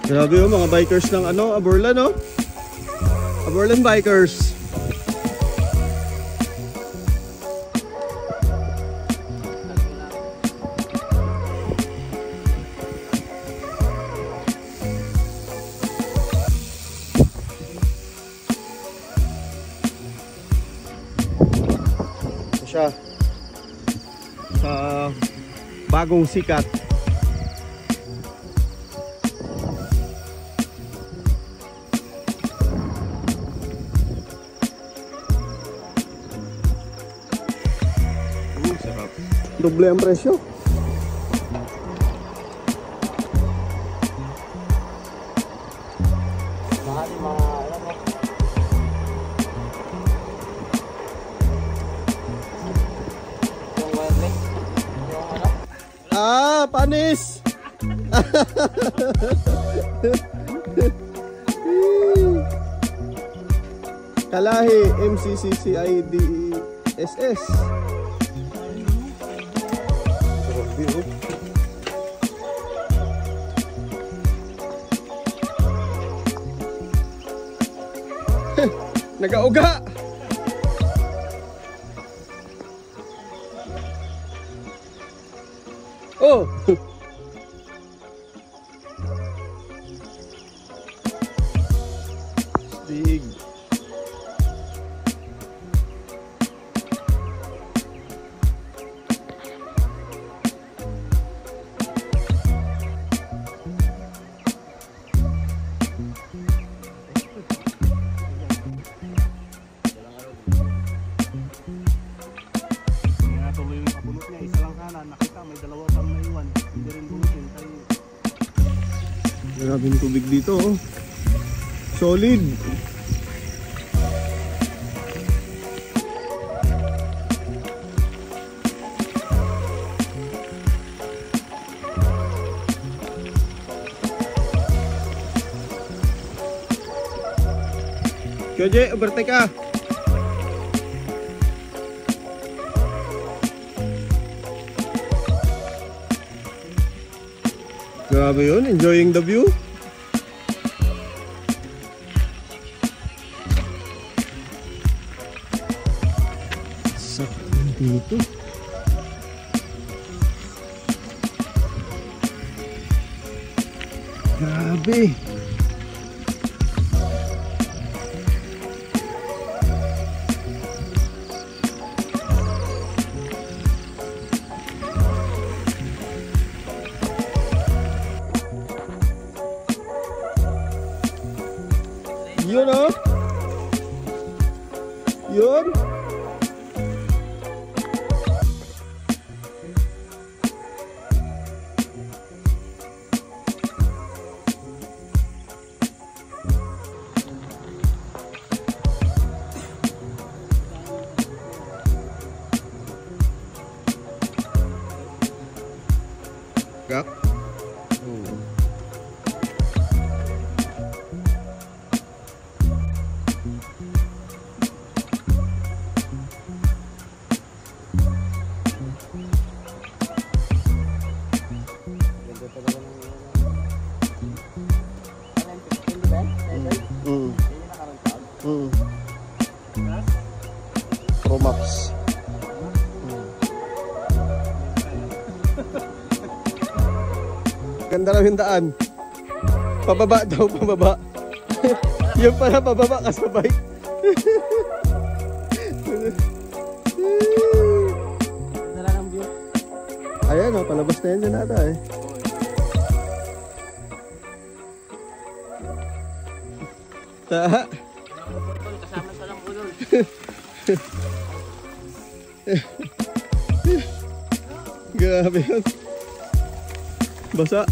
Grabe yung mga bikers ng ano, Aborlan, no? Aborlan bikers. Ito siya. Sa bagong sikat. Doble ang presyo. Mahal yung mga alam mo. Yung wireless. Yung ano. Ah, panis. Kalahi MCCCIDSS. Nagauga. Oh. Stig. Grabe yung tubig dito, oh. Solid. Kyoje, overtake ka. Grabe yun, enjoying the view. Sakit dito. Grabe. Yun, oh. Yun. Gak. Promax. Ganda lang yung daan. Pababa daw, pababa. Yung pala pababa ka sa bike. Dala ng view. Ayan, oh, palabas na yan dyan ata eh. Taha. Kasama sa lang ulol. Grabe yun. Basa.